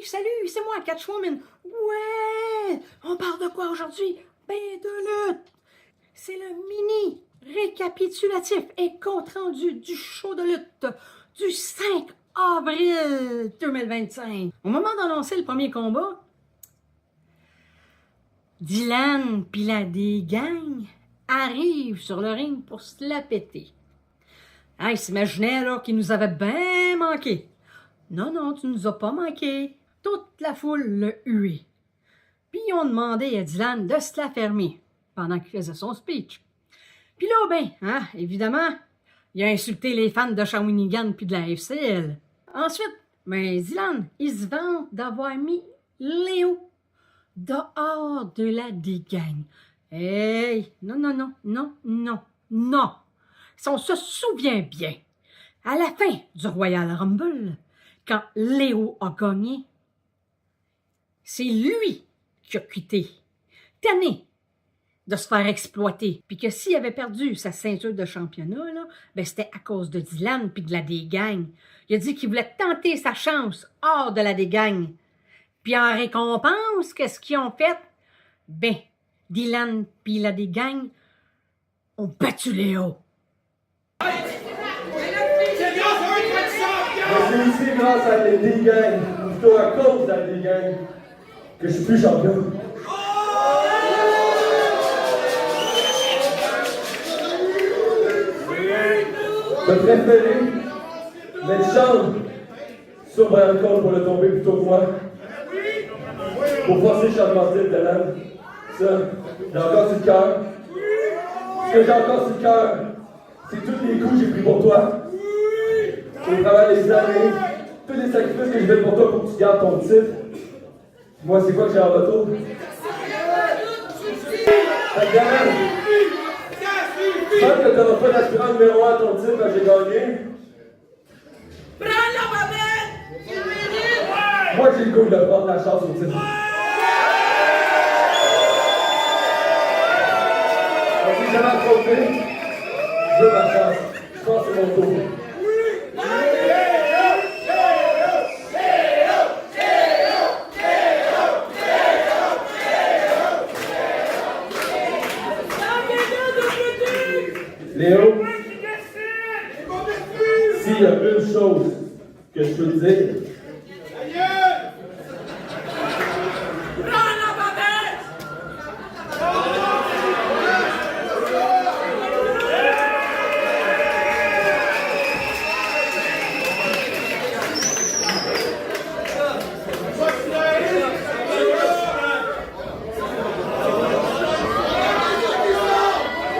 salut, c'est moi, Catchwoman. Ouais! On parle de quoi aujourd'hui? Ben, de lutte. C'est le mini récapitulatif et compte-rendu du show de lutte du 5 avril 2025. Au moment d'annoncer le premier combat, Dylan pis la D-Gang arrivent sur le ring pour se la péter. Ah, ils s'imaginaient là qu'ils nous avaient bien manqué. Non, non, tu nous as pas manqué. Toute la foule l'a hué. Puis ils ont demandé à Dylan de se la fermer pendant qu'il faisait son speech. Puis là, ben, évidemment, il a insulté les fans de Shawinigan puis de la FCL. Ensuite, ben, Dylan, il se vante d'avoir mis Léo dehors de la D-Gang. Hey, non, non, non, non, non, non. Si on se souvient bien, à la fin du Royal Rumble, quand Léo a gagné, c'est lui qui a quitté, tanné de se faire exploiter, puis que s'il avait perdu sa ceinture de championnat, là, ben c'était à cause de Dylan puis de la D-Gang. Il a dit qu'il voulait tenter sa chance hors de la D-Gang. Puis en récompense, qu'est-ce qu'ils ont fait? Ben, Dylan puis la D-Gang ont battu Léo. C'est ici grâce à la D-Gang, ou plutôt à cause de la D-Gang, que je suis plus champion. Le préféré, mettre chambre sur Brian Cole pour le tomber plutôt que moi. Pour forcer Charles de l'âme. Ça, j'ai encore sur le cœur. Ce que j'ai encore sur le cœur, c'est tous les coups que j'ai pris pour toi. Au travers des années, tous les sacrifices que je fais pour toi pour que tu gardes ton titre. Moi, c'est quoi que j'ai en retour? Je pense que tu n'auras pas d'aspirant numéro 1 à ton titre quand j'ai gagné. Prends la manette! Il mérite! Moi, j'ai le goût de prendre la chance au titre. Si jamais affronté, je veux ma chance. Je pense que c'est mon tour. Léo, s'il y a une chose que je peux te dire,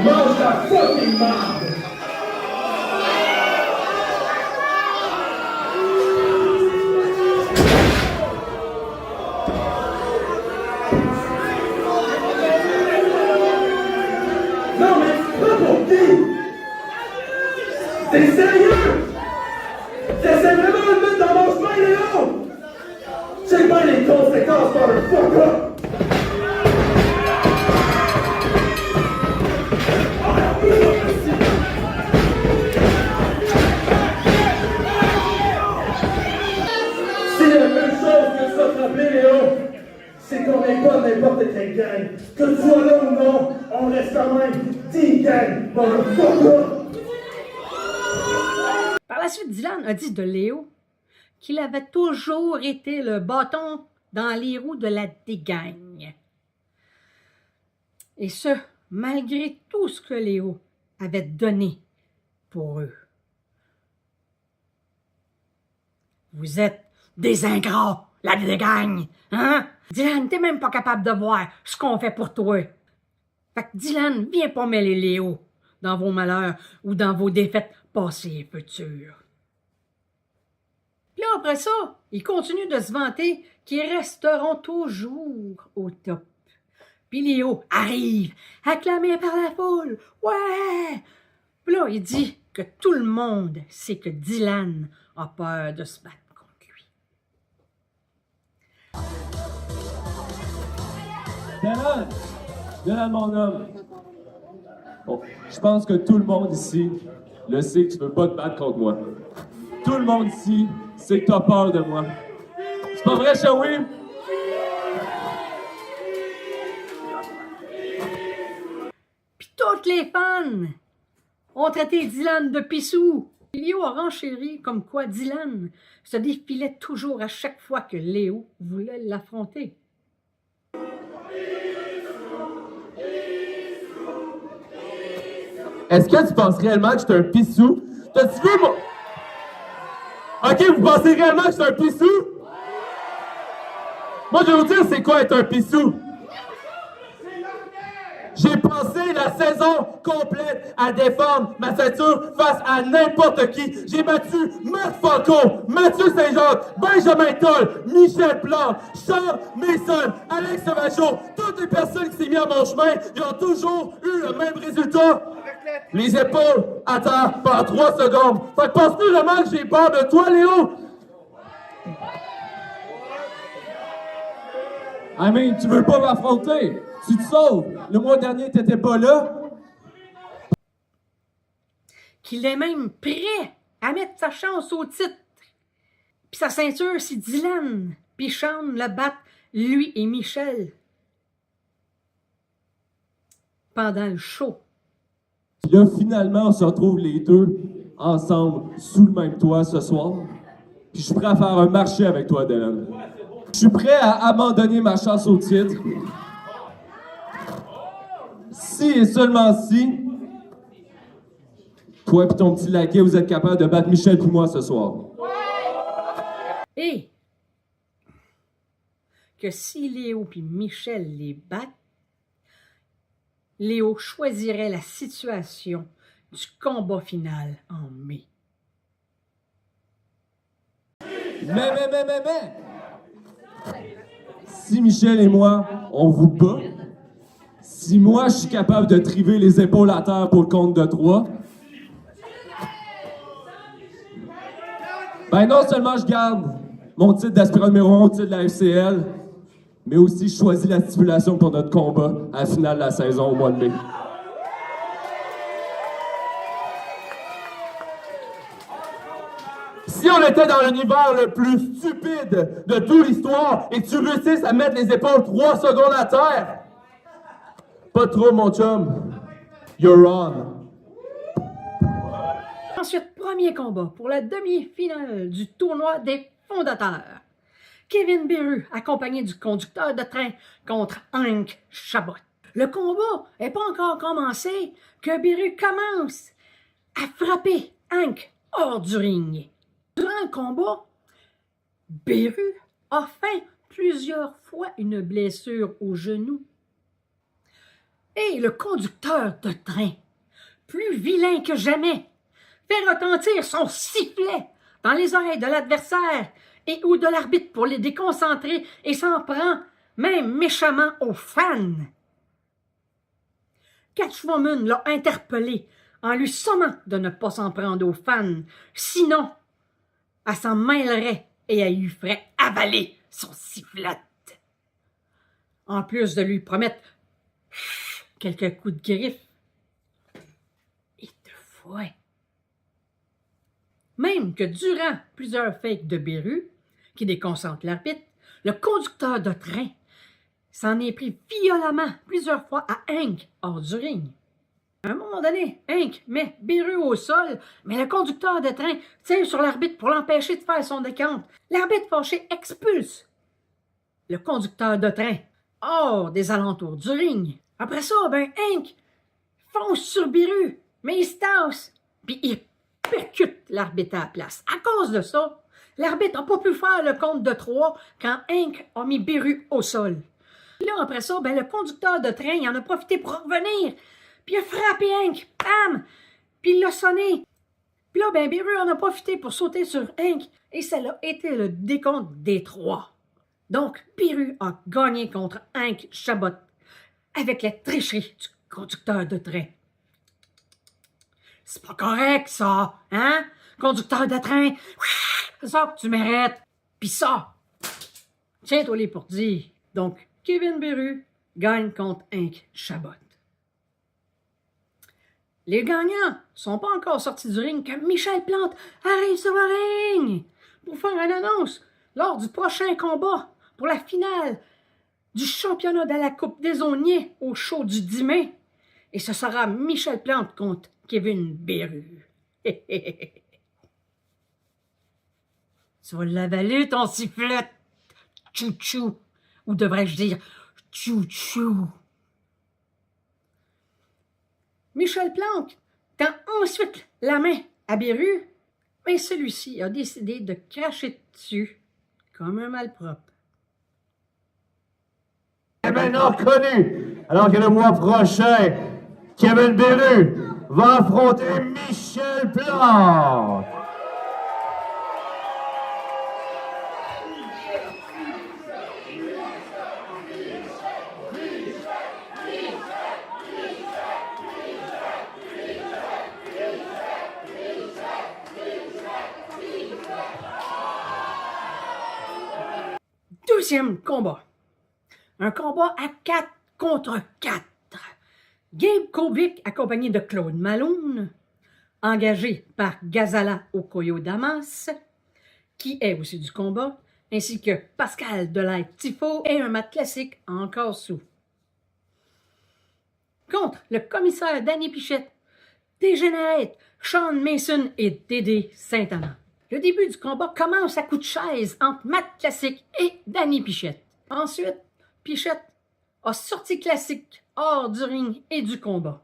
mange la fucking marde! Non mais pas pour qui? T'es sérieux? T'essaies vraiment de me mettre dans mon chemin, Léo? J'ai pas les conséquences par le fuck up! C'est qu'on n'est pas n'importe quelle gang. Que tu sois là ou non, on reste quand même 10 gangs. Par la suite, Dylan a dit de Léo qu'il avait toujours été le bâton dans les roues de la D-Gang. Et ce, malgré tout ce que Léo avait donné pour eux. Vous êtes des ingrats, la D-Gang, hein? Dylan, t'es même pas capable de voir ce qu'on fait pour toi. Fait que Dylan, viens pas mêler Léo dans vos malheurs ou dans vos défaites passées et futures. Puis là, après ça, ils continuent de se vanter qu'ils resteront toujours au top. Puis Léo arrive, acclamé par la foule. Ouais! Puis là, il dit que tout le monde sait que Dylan a peur de se battre contre lui. Dylan, mon homme. Bon, je pense que tout le monde ici le sait que tu veux pas te battre contre moi. Tout le monde ici sait que tu as peur de moi. pas vrai, Shawi? Puis toutes les fans ont traité Dylan de pissou. Léo a renchéri comme quoi Dylan se défilait toujours à chaque fois que Léo voulait l'affronter. Est-ce que tu penses réellement que je suis un pissou? T'as-tu vu, moi? Ok, vous pensez réellement que je suis un pissou? Moi, je vais vous dire c'est quoi être un pissou. J'ai passé la saison complète à défendre ma ceinture face à n'importe qui. J'ai battu Marc Falco, Mathieu Saint-Jacques, Benjamin Toll, Michel Plante, Charles Mason, Alex Sauvageau. Toutes les personnes qui s'est mis à mon chemin, ils ont toujours eu le même résultat. Les épaules à terre pendant 3 secondes. Fait que penses-tu vraiment que j'ai peur de toi, Léo? I mean, tu veux pas m'affronter? Tu te sauves. Le mois dernier, t'étais pas là. Qu'il est même prêt à mettre sa chance au titre. Puis sa ceinture, c'est Dylan. Puis Sean le battent, lui et Michel. Pendant le show. Puis là, finalement, on se retrouve les deux ensemble sous le même toit ce soir. Puis je suis prêt à faire un marché avec toi, Dylan. Je suis prêt à abandonner ma chance au titre. Si et seulement si, toi et ton petit laquais, vous êtes capable de battre Michel puis moi ce soir. Et que si Léo puis Michel les battent, Léo choisirait la situation du combat final en mai. Mais! Si Michel et moi, on vous bat, si moi je suis capable de triver les épaules à terre pour le compte de 3, ben non seulement je garde mon titre d'aspirant numéro 1 au titre de la FCL, mais aussi je choisis la stipulation pour notre combat à la finale de la saison au mois de mai. Si on était dans l'univers le plus stupide de toute l'histoire et que tu réussisses à mettre les épaules 3 secondes à terre, pas trop mon chum, you're on. Ensuite, premier combat pour la demi-finale du tournoi des fondateurs. Kevin Beru, accompagné du conducteur de train, contre Hank Chabot. Le combat n'est pas encore commencé que Beru commence à frapper Hank hors du ring. Durant le combat, Beru a fait plusieurs fois une blessure au genou. Et le conducteur de train, plus vilain que jamais, fait retentir son sifflet dans les oreilles de l'adversaire et ou de l'arbitre pour les déconcentrer et s'en prend même méchamment aux fans. Catchwoman l'a interpellé en lui sommant de ne pas s'en prendre aux fans, sinon elle s'en mêlerait et elle lui ferait avaler son sifflet. En plus de lui promettre quelques coups de griffe et de fouet. Même que durant plusieurs fakes de Beru, qui déconcentrent l'arbitre, le conducteur de train s'en est pris violemment plusieurs fois à Hank hors du ring. À un moment donné, Hank met Beru au sol, mais le conducteur de train tire sur l'arbitre pour l'empêcher de faire son décompte. L'arbitre fâché expulse le conducteur de train hors des alentours du ring. Après ça, Hank fonce sur Beru, mais il se tasse, puis il percute l'arbitre à la place. À cause de ça, l'arbitre n'a pas pu faire le compte de 3 quand Hank a mis Beru au sol. Puis là, après ça, le conducteur de train il en a profité pour revenir, puis il a frappé Hank, bam! Puis il l'a sonné. Puis là, Beru en a profité pour sauter sur Hank, et ça a été le décompte des 3. Donc, Beru a gagné contre Hank Chabot avec la tricherie du conducteur de train. C'est pas correct, ça, hein? Conducteur de train, c'est ça que tu mérites. Pis ça, tiens-toi les pour dire. Donc, Kevin Beru gagne contre Hank Chabot. Les gagnants sont pas encore sortis du ring quand Michel Plante arrive sur le ring pour faire une annonce lors du prochain combat pour la finale du championnat de la Coupe des Aulniers au show du 10 mai. Et ce sera Michel Plante contre Kevin Beru. Tu vas l'avaler, ton sifflet, chou-chou. Ou devrais-je dire chou-chou. Michel Plante tend ensuite la main à Beru, mais celui-ci a décidé de cracher dessus comme un malpropre. Est maintenant connu, alors que le mois prochain, Kevin Beru va affronter Michel Plante. Deuxième combat. Un combat à 4 contre 4. Gabe Kovic, accompagné de Claude Malone, engagé par Gazala Okoyo-Damas, qui est aussi du combat, ainsi que Pascal Delahaye-Tifo et un mat classique encore sous. Contre le commissaire Danny Pichette, Dégénérate, Sean Mason et Dédé Saint-Amand. Le début du combat commence à coups de chaise entre Matt Classique et Danny Pichette. Ensuite, Pichette a sorti Classique hors du ring et du combat.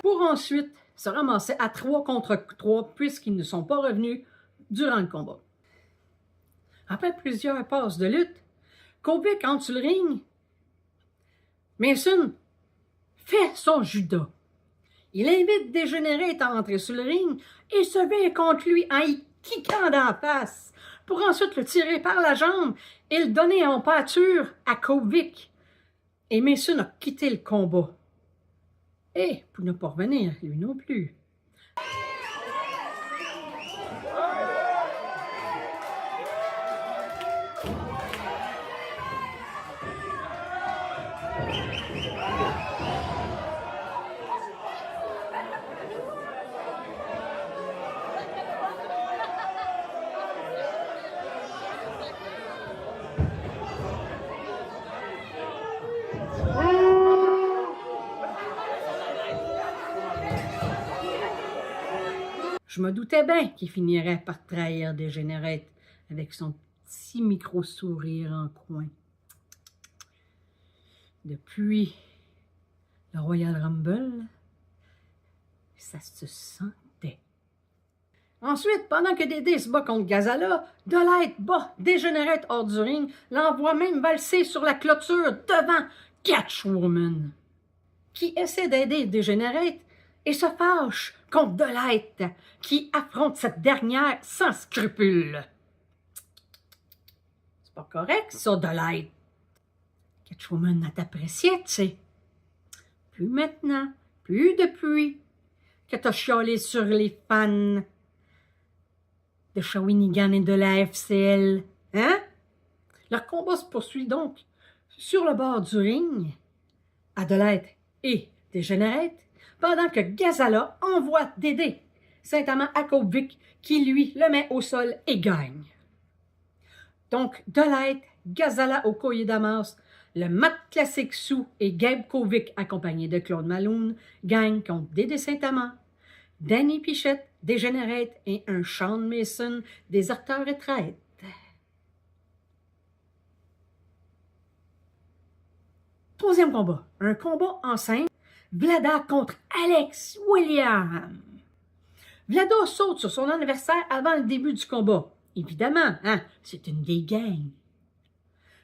Pour ensuite se ramasser à 3 contre 3 puisqu'ils ne sont pas revenus durant le combat. Après plusieurs passes de lutte, Kovic entre sur le ring. Mason fait son judo. Il invite Dégénérate à entrer sur le ring et se met contre lui en y kickant d'en face pour ensuite le tirer par la jambe et le donner en pâture à Kovic. Et Mason a quitté le combat. Et pour ne pas revenir, lui non plus. Je me doutais bien qu'il finirait par trahir Dégénérate avec son petit micro-sourire en coin. Depuis le Royal Rumble, ça se sentait. Ensuite, pendant que Dédé se bat contre Gazala, Delahaye bat Dégénérate hors du ring, l'envoie même valser sur la clôture devant Catchwoman, qui essaie d'aider Dégénérate et se fâche contre Delahaye, qui affronte cette dernière sans scrupules. C'est pas correct, ça, Delahaye. Catchwoman a apprécié, tu sais. Plus maintenant, plus depuis que t'as chialé sur les fans de Shawinigan et de la FCL. Hein? Leur combat se poursuit donc sur le bord du ring, Delahaye et Dégénérate, pendant que Gazala envoie Dédé Saint-Amand à Kovic, qui lui le met au sol et gagne. Donc, Delahaye, Gazala Okoyo-Damas, le mat classique sous et Gabe Kovic, accompagné de Claude Malone, gagnent contre Dédé Saint-Amand, Danny Pichette, Dégénérate et un Sean Mason, déserteur retraite. Troisième combat, un combat en simple, Vlada contre Alex Williams. Vlada saute sur son adversaire avant le début du combat. Évidemment, hein, c'est une des gangs.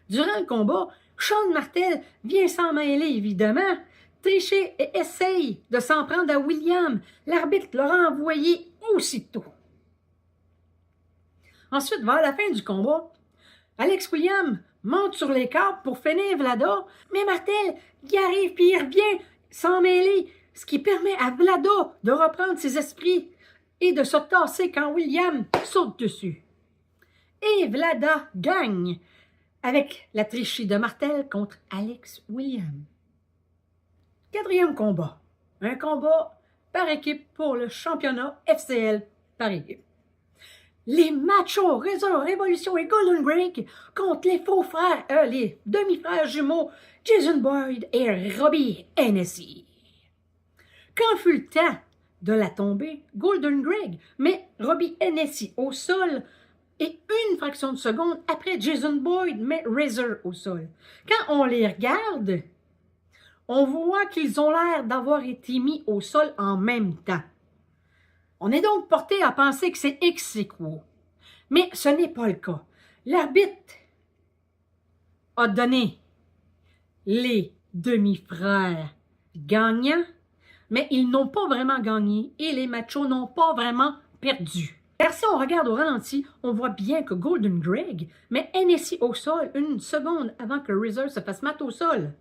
Durant le combat, Sean Martel vient s'en mêler, évidemment, tricher et essaye de s'en prendre à Williams. L'arbitre l'a renvoyé aussitôt. Ensuite, vers la fin du combat, Alex Williams monte sur les câbles pour finir Vlada, mais Martel y arrive puis il revient s'en mêler, ce qui permet à Vlada de reprendre ses esprits et de se tasser quand William saute dessus. Et Vlada gagne avec la tricherie de Martel contre Alex William. 4e combat. Un combat par équipe pour le championnat FCL par équipe. Les Machos, Razor, Révolution et Golden Greg contre les faux frères, les demi-frères jumeaux Jason Boyd et Robbie Hennessy. Quand fut le temps de la tomber, Golden Greg met Robbie Hennessy au sol et une fraction de seconde après Jason Boyd met Razor au sol. Quand on les regarde, on voit qu'ils ont l'air d'avoir été mis au sol en même temps. On est donc porté à penser que c'est ex aequo. Mais ce n'est pas le cas. L'arbitre a donné les demi-frères gagnants, mais ils n'ont pas vraiment gagné et les Machos n'ont pas vraiment perdu. Car si on regarde au ralenti, on voit bien que Golden Greg met Hennessy au sol une seconde avant que Razor se fasse mettre au sol.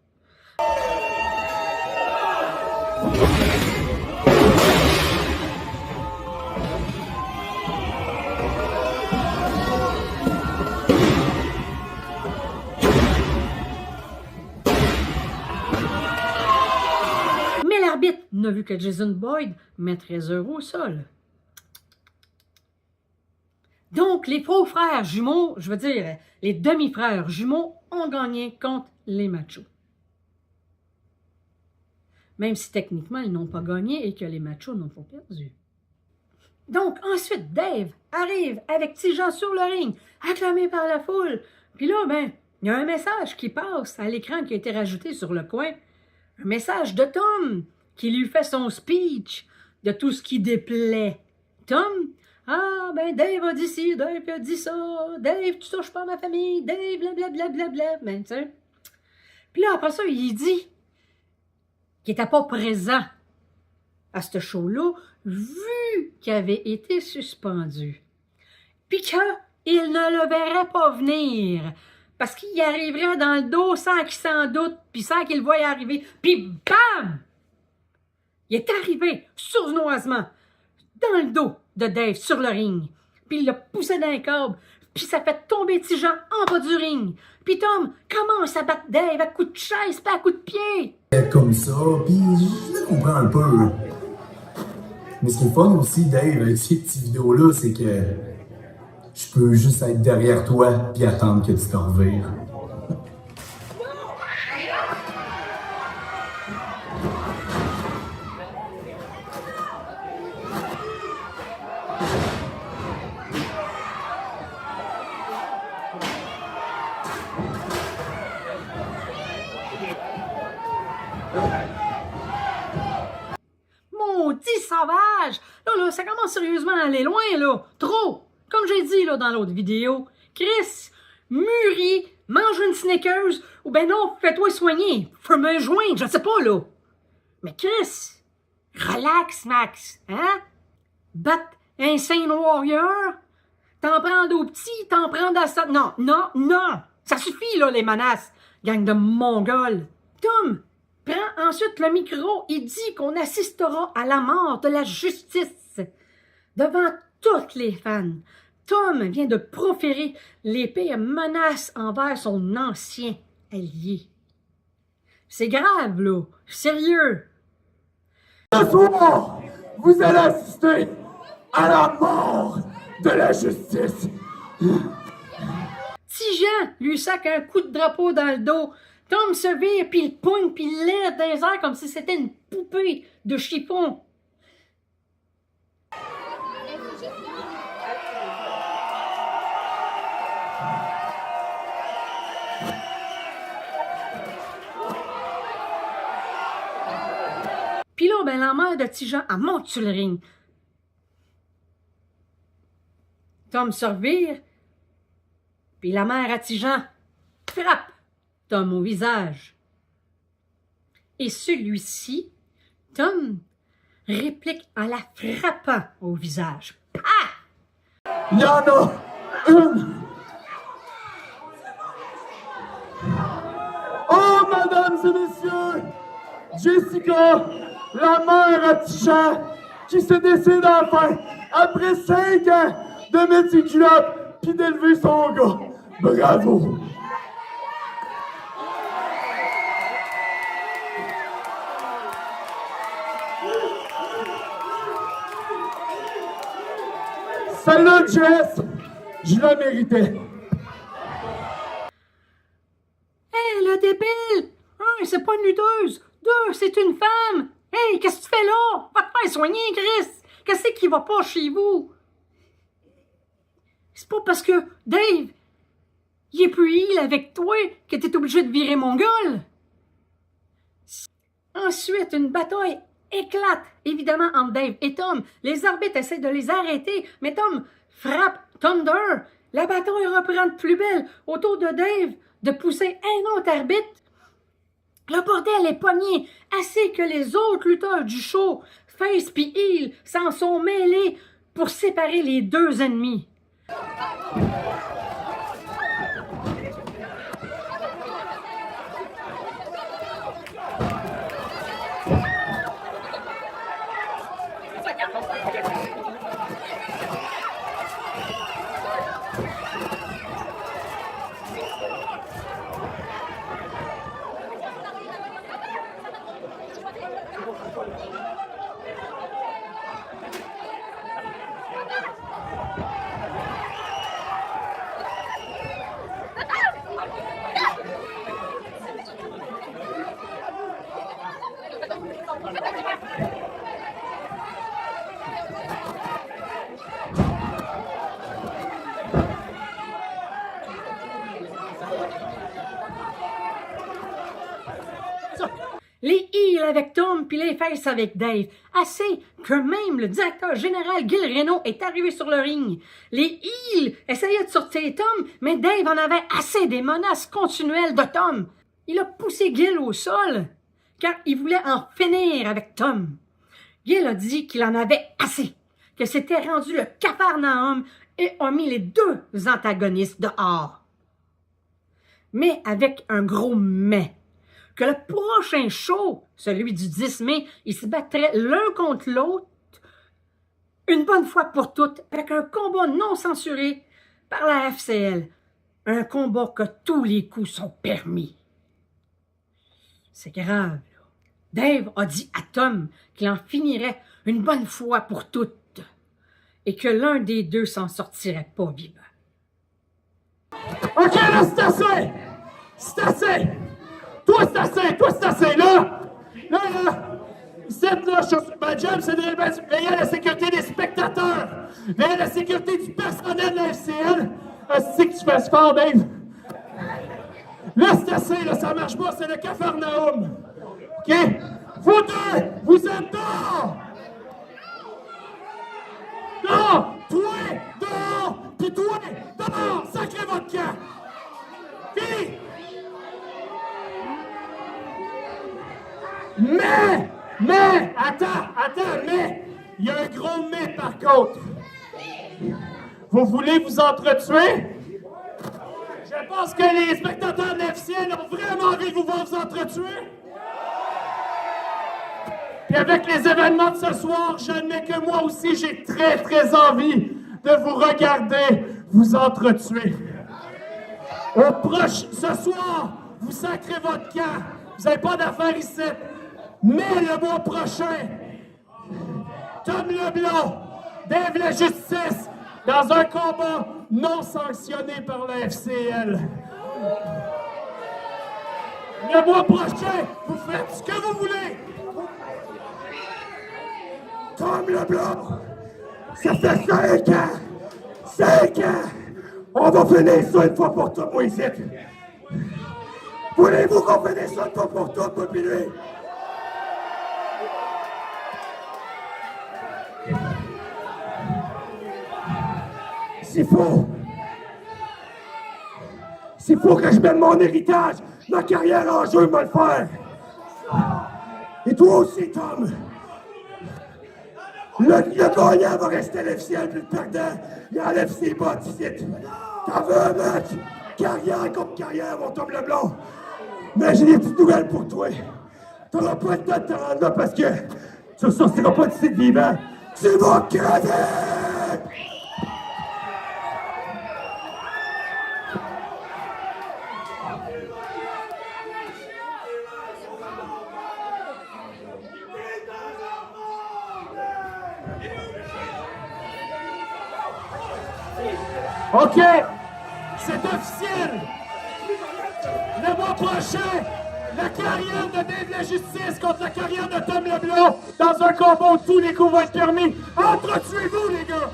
Mais l'arbitre n'a vu que Jason Boyd mettre Razor au sol. Donc, les faux frères jumeaux, je veux dire, les demi-frères jumeaux ont gagné contre les Machos. Même si techniquement, ils n'ont pas gagné et que les Machos n'ont pas perdu. Donc, ensuite, Dave arrive avec Tijan sur le ring, acclamé par la foule. Puis là, il y a un message qui passe à l'écran qui a été rajouté sur le coin. Un message de Tom qui lui fait son speech de tout ce qui déplaît. Tom, Dave a dit ci, Dave a dit ça, Dave, tu touches pas à ma famille, Dave, blablabla, tu sais. Puis là, après ça, il dit qu'il n'était pas présent à ce show-là, vu qu'il avait été suspendu. Puis qu'il ne le verrait pas venir, parce qu'il y arriverait dans le dos sans qu'il s'en doute, puis sans qu'il le voie arriver, puis bam! Il est arrivé sournoisement dans le dos de Dave sur le ring, puis il l'a poussé dans un câble, puis ça fait tomber Tijan en bas du ring. Puis Tom commence à battre Dave à coups de chaise, pas à coups de pied. Comme ça, puis je le comprends un peu. Mais ce qui est fun aussi, Dave, avec ces petites vidéos-là, c'est que je peux juste être derrière toi puis attendre que tu te revires. Maudit sauvage! Là, ça commence sérieusement à aller loin, là. Trop! Comme j'ai dit là, dans l'autre vidéo. Chris, mûris, mange une Snickers, ou ben non, fais-toi soigner. Fume un joint, je sais pas, là. Mais Chris, relax, Max, hein? Battre un Saint Warrior? T'en prends d'autres petits, t'en prends d'assa... Non! Ça suffit, là, les menaces, gang de Mongols. Tom prend ensuite le micro et dit qu'on assistera à la mort de la justice devant toutes les fans. Tom vient de proférer les pires menaces envers son ancien allié. C'est grave, là. Sérieux. Ce soir, vous allez assister à la mort de la justice. Tijan lui sac un coup de drapeau dans le dos. Tom se vire, puis il poigne, puis il lève dans les airs comme si c'était une poupée de chiffon. Puis là, la mère de Tijan, elle monte sur le ring. Tom se revire, puis la mère à Tijan frappe Tom au visage. Et celui-ci, Tom, réplique en la frappant au visage. Pah! Il y en a une. Oh, mesdames et messieurs, Jessica, la mère à Tijan, qui se décide enfin, après 5 ans, de mettre ses culottes puis d'élever son gars. Bravo! Celle-là, Jess, je la méritais. Hé, le débile! Un, c'est pas une lutteuse. Deux, c'est une femme. Hey, qu'est-ce que tu fais là? Va te faire soigner, Chris. Qu'est-ce qui va pas chez vous? C'est pas parce que Dave, il est plus heal avec toi que t'es obligé de virer mon gueule. Ensuite, une bataille éclate, évidemment, entre Dave et Tom. Les arbitres essaient de les arrêter, mais Tom frappe Thunder. La bataille reprend de plus belle autour de Dave de pousser un autre arbitre. Le bordel est pogné, assez que les autres lutteurs du show, Face et Heel, s'en sont mêlés pour séparer les deux ennemis. Les Heels avec Tom puis les Face avec Dave. Assez que même le directeur général Gil Reno est arrivé sur le ring. Les Heels essayaient de sortir Tom, mais Dave en avait assez des menaces continuelles de Tom. Il a poussé Gil au sol, car il voulait en finir avec Tom. Gil a dit qu'il en avait assez, que c'était rendu le Capharnaüm et a mis les deux antagonistes dehors. Mais avec un gros mais. Que le prochain show, celui du 10 mai, ils se battraient l'un contre l'autre une bonne fois pour toutes avec un combat non censuré par la FCL. Un combat que tous les coups sont permis. C'est grave, là. Dave a dit à Tom qu'il en finirait une bonne fois pour toutes et que l'un des deux s'en sortirait pas vivant. OK, là, c'est assez! C'est assez! Toi, c'est assez! Toi, c'est assez! Là! Cette, là, ma job, c'est de veiller à la sécurité des spectateurs! Veiller à la sécurité du personnel de la FCL! C'est que tu fasses fort, Dave! Là, c'est assez! Là, ça marche pas! C'est le Capharnaüm! OK? Vous deux! Vous êtes dehors! Non! Toi! Dehors! Puis toi! Dehors! Sacrez votre camp! Fini! Mais, attends, mais, il y a un gros mais par contre. Vous voulez vous entretuer? Je pense que les spectateurs de l'FCL ont vraiment envie de vous voir vous entretuer. Puis avec les événements de ce soir, j'admets que moi aussi j'ai très envie de vous regarder vous entretuer. Ce soir, vous sacrez votre camp. Vous n'avez pas d'affaires ici. Mais le mois prochain, Tom Leblanc, Dave la Justice, dans un combat non sanctionné par la FCL. Le mois prochain, vous faites ce que vous voulez. Tom Leblanc, ça fait 5 ans. 5 ans. On va finir ça une fois pour toutes, moi, ici. Voulez-vous qu'on finisse ça une fois pour toutes, moi, puis lui? S'il faut que je mette mon héritage, ma carrière en jeu, me le faire. Et toi aussi, Tom. Le gagnant va rester à l'FCL, puis le perdant, il enlève ses bottes ici. T'en veux un match? Carrière contre carrière, mon Tom Leblanc. Mais j'ai des petites nouvelles pour toi. T'auras pas le temps de te rendre là parce que tu ne sortiras pas d'ici de vivant. Tu vas crever! OK, c'est officiel. Le mois prochain, la carrière de Dave la Justice contre la carrière de Tom Leblond dans un combat où tous les coups vont être permis. Entretuez-vous, les gars!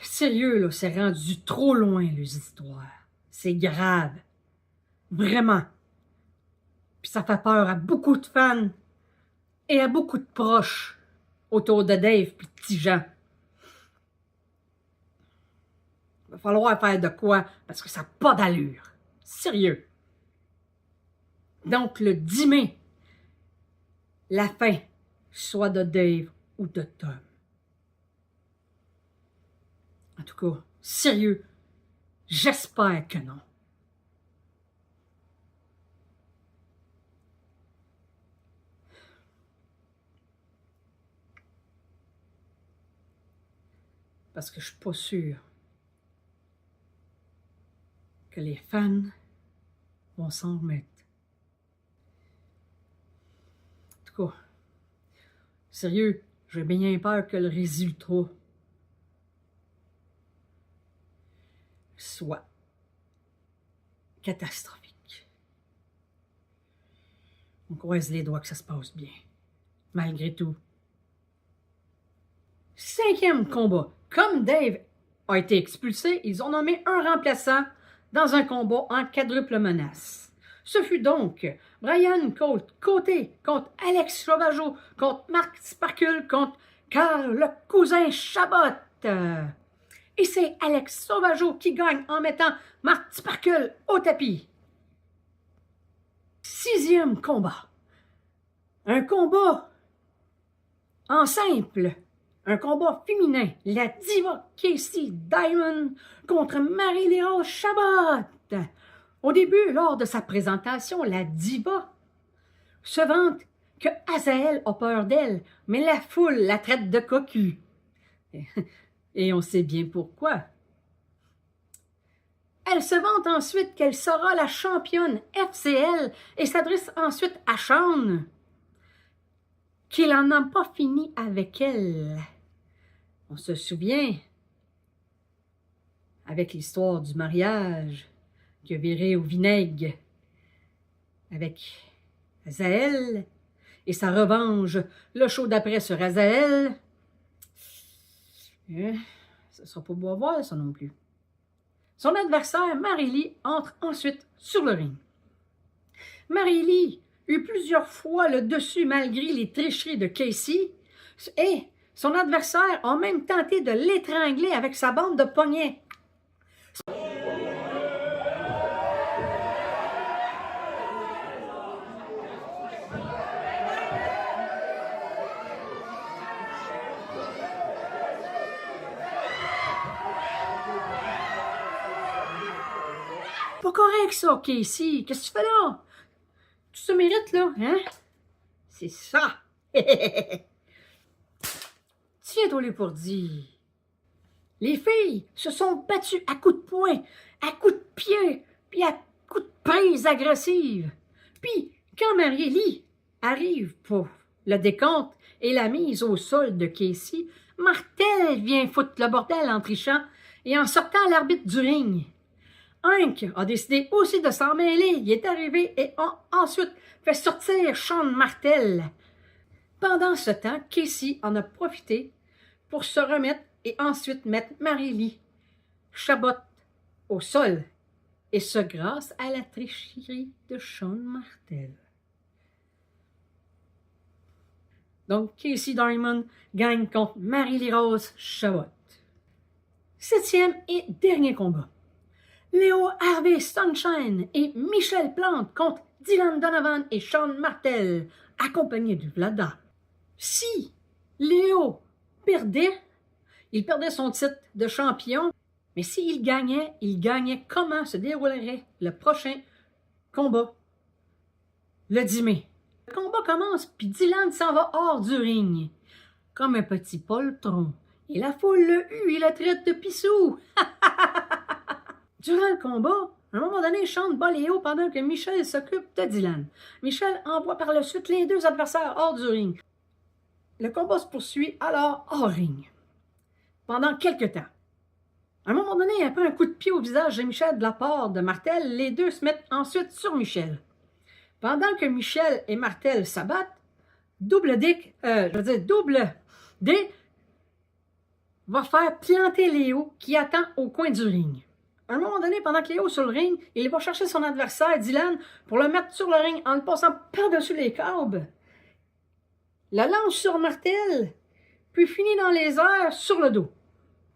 Sérieux, là, c'est rendu trop loin, les histoires. C'est grave. Vraiment. Puis ça fait peur à beaucoup de fans et à beaucoup de proches autour de Dave puis de petits Jean. Il va falloir faire de quoi parce que ça n'a pas d'allure. Sérieux. Donc, le 10 mai, la fin, soit de Dave ou de Tom. En tout cas, sérieux, j'espère que non. Parce que je suis pas sûr que les fans vont s'en remettre. En tout cas, sérieux, j'ai bien peur que le résultat soit catastrophique. On croise les doigts que ça se passe bien, malgré tout. 5e combat. Comme Dave a été expulsé, ils ont nommé un remplaçant dans un combat en quadruple menace. Ce fut donc Brian Côté contre Alex Sauvageau, contre Mark Sparkle, contre Carl le cousin Chabot. Et c'est Alex Sauvageau qui gagne en mettant Mark Sparkle au tapis. 6e combat. Un combat en simple. Un combat féminin, la diva Casey Diamond contre Marie-Léa Chabot. Au début, lors de sa présentation, la diva se vante que Azael a peur d'elle, mais la foule la traite de cocu. Et on sait bien pourquoi. Elle se vante ensuite qu'elle sera la championne FCL et s'adresse ensuite à Shawn, qu'il n'en a pas fini avec elle. On se souvient, avec l'histoire du mariage qui a viré au vinaigre avec Azael et sa revanche, le show d'après sur Azael. Ça sera pas beau à voir, ça non plus. Son adversaire, Marie-Lee, entre ensuite sur le ring. Marie-Lee eut plusieurs fois le dessus malgré les tricheries de Casey et son adversaire a même tenté de l'étrangler avec sa bande de poignets. Pas correct ça, Casey. Qu'est-ce que tu fais là? Tu te mérites là, hein? C'est ça! Tiens-toi les pour dire. Les filles se sont battues à coups de poing, à coups de pied, puis à coups de prise agressive. Puis, quand Marie-Lee arrive pour le décompte et la mise au sol de Casey, Martel vient foutre le bordel en trichant et en sortant l'arbitre du ring. Hank a décidé aussi de s'en mêler. Il est arrivé et a ensuite fait sortir Shawn Martel. Pendant ce temps, Casey en a profité pour se remettre et ensuite mettre Marie-Lee Chabot au sol. Et ce grâce à la tricherie de Shawn Martel. Donc, Casey Diamond gagne contre Marie-Lee Rose Chabot. 7e et dernier combat. Léo Harvey Sunshine et Michel Plante contre Dylan Donovan et Shawn Martel, accompagnés du Vlada. Si Léo perdait, il perdait son titre de champion, mais s'il gagnait comment se déroulerait le prochain combat, le 10 mai. Le combat commence, puis Dylan s'en va hors du ring, comme un petit poltron. Et la foule le hue et le traite de pissou. Durant le combat, à un moment donné, chante bas Léo pendant que Michel s'occupe de Dylan. Michel envoie par la suite les deux adversaires hors du ring. Le combat se poursuit alors hors ring, pendant quelques temps. À un moment donné, après un coup de pied au visage de Michel de la part de Martel, les deux se mettent ensuite sur Michel. Pendant que Michel et Martel s'abattent, Double D va faire planter Léo qui attend au coin du ring. À un moment donné, pendant que Léo est sur le ring, il va chercher son adversaire, Dylan, pour le mettre sur le ring en le passant par-dessus les câbles. La lance sur Martel, puis finit dans les airs sur le dos.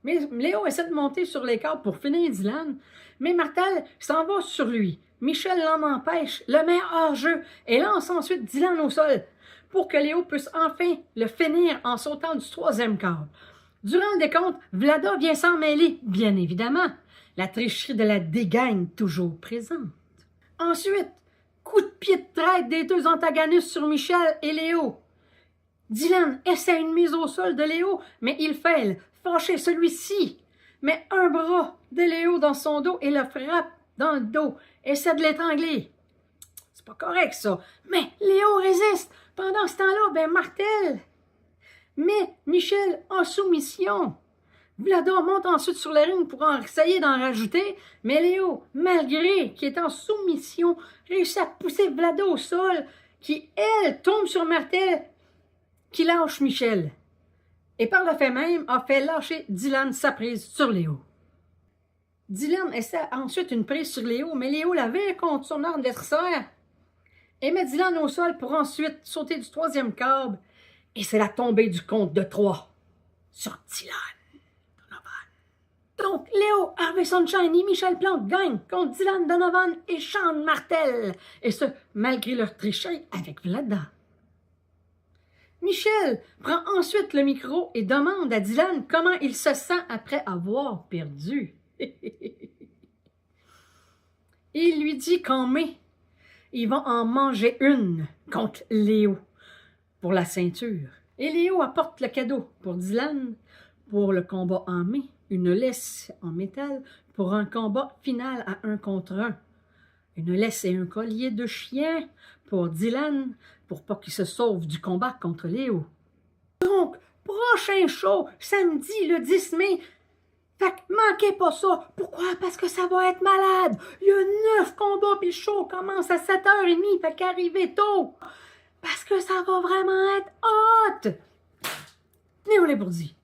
Mais Léo essaie de monter sur les câbles pour finir Dylan, mais Martel s'en va sur lui. Michel l'en empêche, le met hors jeu et lance ensuite Dylan au sol pour que Léo puisse enfin le finir en sautant du troisième câble. Durant le décompte, Vlada vient s'en mêler, bien évidemment. La tricherie de la dégaine toujours présente. Ensuite, coup de pied de traite des deux antagonistes sur Michel et Léo. Dylan essaie une mise au sol de Léo, mais il faille. Fâché, celui-ci met un bras de Léo dans son dos et le frappe dans le dos. Essaie de l'étrangler. C'est pas correct, ça. Mais Léo résiste. Pendant ce temps-là, Martel met Michel en soumission. Vlada monte ensuite sur le ring pour essayer d'en rajouter, mais Léo, malgré qu'il est en soumission, réussit à pousser Vlada au sol, qui, elle, tombe sur Martel, qui lâche Michel. Et par le fait même, a fait lâcher Dylan sa prise sur Léo. Dylan essaie ensuite une prise sur Léo, mais Léo la vire contre son adversaire et met Dylan au sol pour ensuite sauter du troisième câble. Et c'est la tombée du compte de 3 sur Dylan Donovan. Donc, Léo, Harvey Sunshine et Michel Plante gagnent contre Dylan Donovan et Sean Martel. Et ce, malgré leur tricherie avec Vlada. Michel prend ensuite le micro et demande à Dylan comment il se sent après avoir perdu. Il lui dit qu'en mai, ils vont en manger une contre Léo pour la ceinture. Et Léo apporte le cadeau pour Dylan pour le combat en mai, une laisse en métal pour un combat final à 1 contre 1. Une laisse et un collier de chien pour Dylan, pour pas qu'il se sauve du combat contre Léo. Donc, prochain show, samedi le 10 mai. Fait que manquez pas ça. Pourquoi? Parce que ça va être malade. Il y a 9 combats, puis le show commence à 7h30. Fait qu'arrivez tôt. Parce que ça va vraiment être hot. Néo les bourdis.